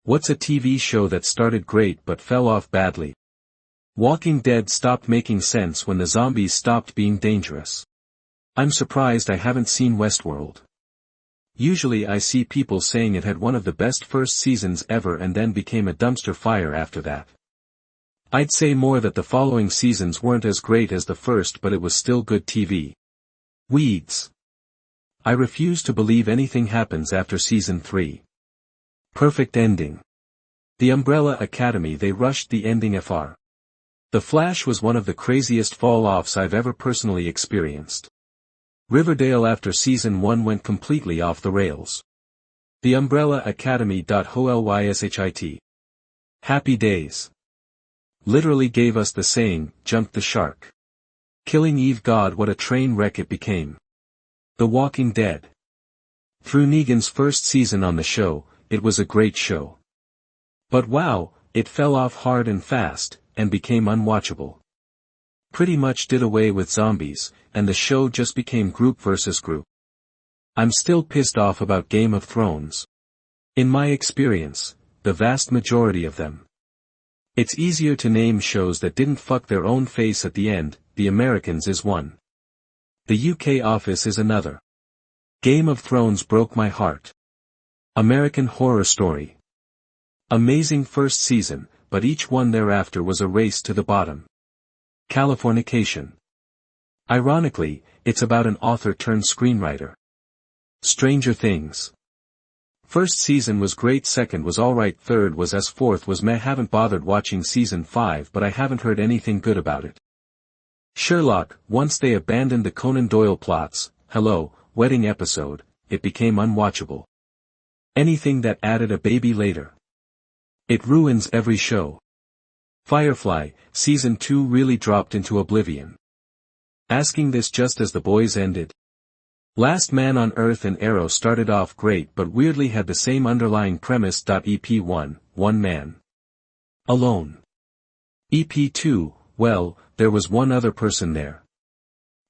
What's a TV show that started great but fell off badly? Walking Dead stopped making sense when the zombies stopped being dangerous. I'm surprised I haven't seen Westworld. Usually I see people saying it had one of the best first seasons ever and then became a dumpster fire after that. I'd say more that the following seasons weren't as great as the first, but it was still good TV. Weeds. I refuse to believe anything happens after season 3. Perfect ending. The Umbrella Academy, they rushed the ending fr. The Flash was one of the craziest fall-offs I've ever personally experienced. Riverdale after season 1 went completely off the rails. The Umbrella Academy. Holyshit. Happy Days. Literally gave us the saying, jumped the shark. Killing Eve, God, what a train wreck it became. The Walking Dead. Through Negan's first season on the show, it was a great show. But wow, it fell off hard and fast, and became unwatchable. Pretty much did away with zombies, and the show just became group versus group. I'm still pissed off about Game of Thrones. In my experience, the vast majority of them. It's easier to name shows that didn't fuck their own face at the end. The Americans is one. The UK Office is another. Game of Thrones broke my heart. American Horror Story. Amazing first season, but each one thereafter was a race to the bottom. Californication. Ironically, it's about an author turned screenwriter. Stranger Things. First season was great, second was alright, third was as, fourth was meh. Haven't bothered watching season 5, but I haven't heard anything good about it. Sherlock, once they abandoned the Conan Doyle plots, hello, wedding episode, it became unwatchable. Anything that added a baby later. It ruins every show. Firefly, season 2 really dropped into oblivion. Asking this just as The Boys ended. Last Man on Earth and Arrow started off great but weirdly had the same underlying premise. EP1, One Man Alone. EP2, well, there was one other person there.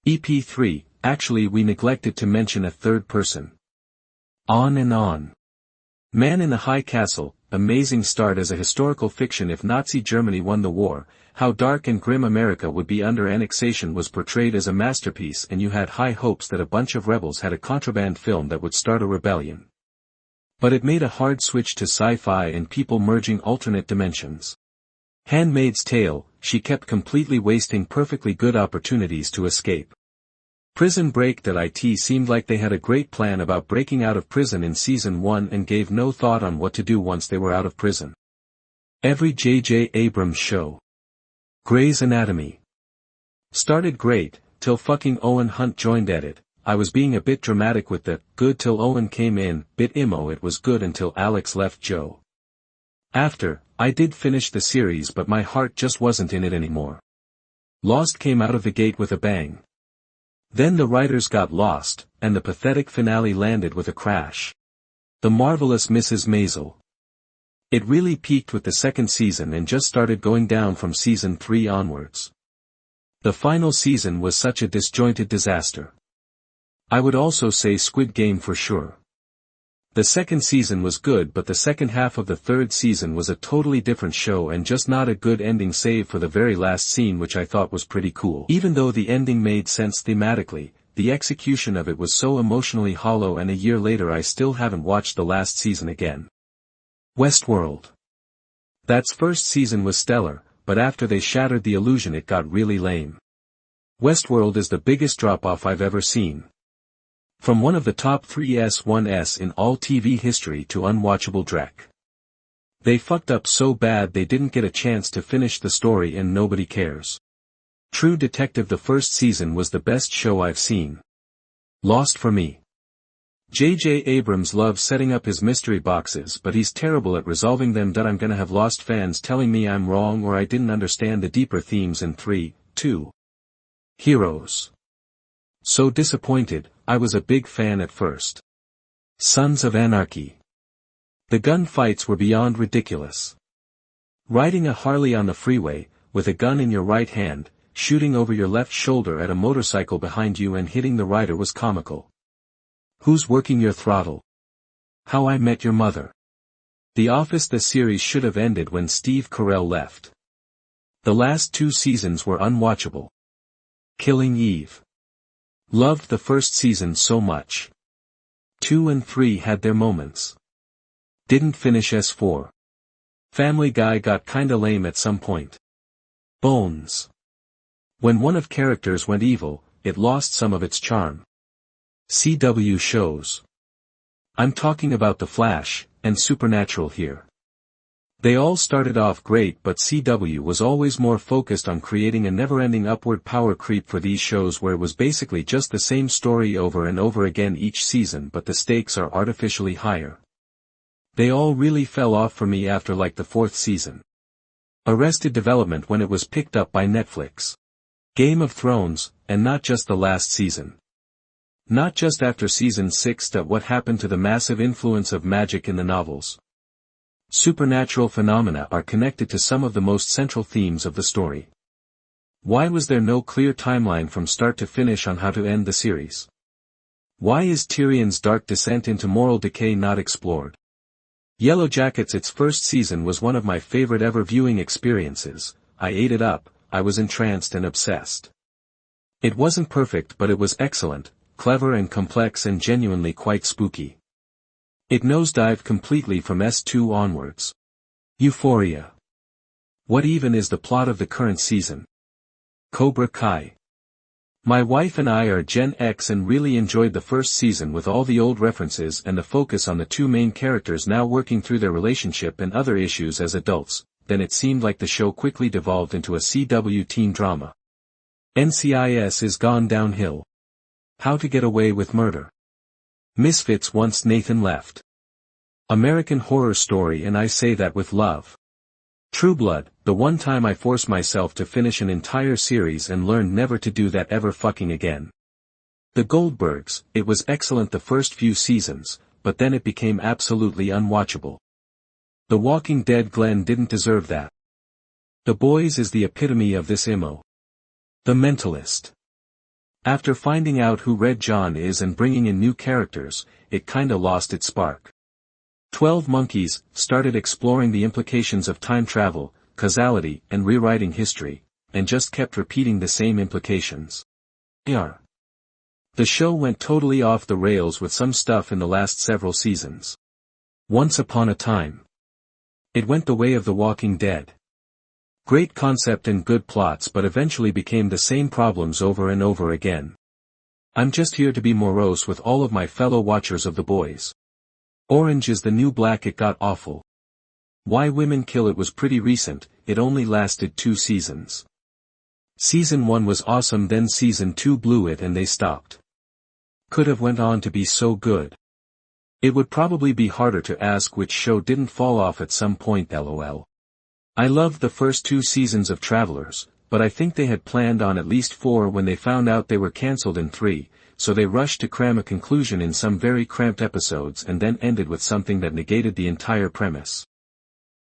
EP3, actually we neglected to mention a third person. On and on. Man in the High Castle, amazing start as a historical fiction. If Nazi Germany won the war, how dark and grim America would be under annexation was portrayed as a masterpiece, and you had high hopes that a bunch of rebels had a contraband film that would start a rebellion. But it made a hard switch to sci-fi and people merging alternate dimensions. Handmaid's Tale, she kept completely wasting perfectly good opportunities to escape. Prison Break. It seemed like they had a great plan about breaking out of prison in season 1 and gave no thought on what to do once they were out of prison. Every J.J. Abrams show. Grey's Anatomy. Started great, till fucking Owen Hunt joined edit. I was being a bit dramatic with the good till Owen came in, bit emo. It was good until Alex left Joe. After, I did finish the series but my heart just wasn't in it anymore. Lost came out of the gate with a bang. Then the writers got lost, and the pathetic finale landed with a crash. The Marvelous Mrs. Maisel. It really peaked with the second season and just started going down from season 3 onwards. The final season was such a disjointed disaster. I would also say Squid Game for sure. The second season was good, but the second half of the third season was a totally different show and just not a good ending save for the very last scene, which I thought was pretty cool. Even though the ending made sense thematically, the execution of it was so emotionally hollow, and a year later I still haven't watched the last season again. Westworld. That's first season was stellar, but after they shattered the illusion it got really lame. Westworld is the biggest drop-off I've ever seen. From one of the top 3S1S in all TV history to unwatchable dreck. They fucked up so bad they didn't get a chance to finish the story and nobody cares. True Detective, the first season was the best show I've seen. Lost for me. J.J. Abrams loves setting up his mystery boxes, but he's terrible at resolving them. I'm gonna have lost fans telling me I'm wrong or I didn't understand the deeper themes in 3, 2. Heroes. So disappointed. I was a big fan at first. Sons of Anarchy. The gun fights were beyond ridiculous. Riding a Harley on the freeway, with a gun in your right hand, shooting over your left shoulder at a motorcycle behind you and hitting the rider was comical. Who's Working Your Throttle? How I Met Your Mother. The Office. The series should have ended when Steve Carell left. The last 2 seasons were unwatchable. Killing Eve. Loved the first season so much. 2 and 3 had their moments. Didn't finish S4. Family Guy got kinda lame at some point. Bones. When one of characters went evil, it lost some of its charm. CW shows. I'm talking about The Flash, and Supernatural here. They all started off great, but CW was always more focused on creating a never-ending upward power creep for these shows, where it was basically just the same story over and over again each season, but the stakes are artificially higher. They all really fell off for me after like the 4th season. Arrested Development when it was picked up by Netflix. Game of Thrones, and not just the last season. Not just after season 6. What happened to the massive influence of magic in the novels? Supernatural phenomena are connected to some of the most central themes of the story. Why was there no clear timeline from start to finish on how to end the series? Why is Tyrion's dark descent into moral decay not explored? Yellow Jackets. Its first season was one of my favorite ever viewing experiences. I ate it up, I was entranced and obsessed. It wasn't perfect, but it was excellent, clever and complex and genuinely quite spooky. It nosedived completely from S2 onwards. Euphoria. What even is the plot of the current season? Cobra Kai. My wife and I are Gen X and really enjoyed the first season with all the old references and the focus on the 2 main characters now working through their relationship and other issues as adults. Then it seemed like the show quickly devolved into a CW teen drama. NCIS is gone downhill. How to Get Away with Murder. Misfits once Nathan left. American Horror Story, and I say that with love. True Blood, the one time I forced myself to finish an entire series and learned never to do that ever fucking again. The Goldbergs. It was excellent the first few seasons, but then it became absolutely unwatchable. The Walking Dead. Glenn didn't deserve that. The Boys is the epitome of this emo. The Mentalist. After finding out who Red John is and bringing in new characters, it kinda lost its spark. 12 Monkeys started exploring the implications of time travel, causality, and rewriting history, and just kept repeating the same implications. The show went totally off the rails with some stuff in the last several seasons. Once Upon a Time. It went the way of The Walking Dead. Great concept and good plots, but eventually became the same problems over and over again. I'm just here to be morose with all of my fellow watchers of The Boys. Orange is the New Black. It got awful. Why Women Kill. It was pretty recent, it only lasted 2 seasons. Season 1 was awesome, then season 2 blew it and they stopped. Could have went on to be so good. It would probably be harder to ask which show didn't fall off at some point, lol. I loved the first 2 seasons of Travelers, but I think they had planned on at least 4 when they found out they were cancelled in 3, so they rushed to cram a conclusion in some very cramped episodes and then ended with something that negated the entire premise.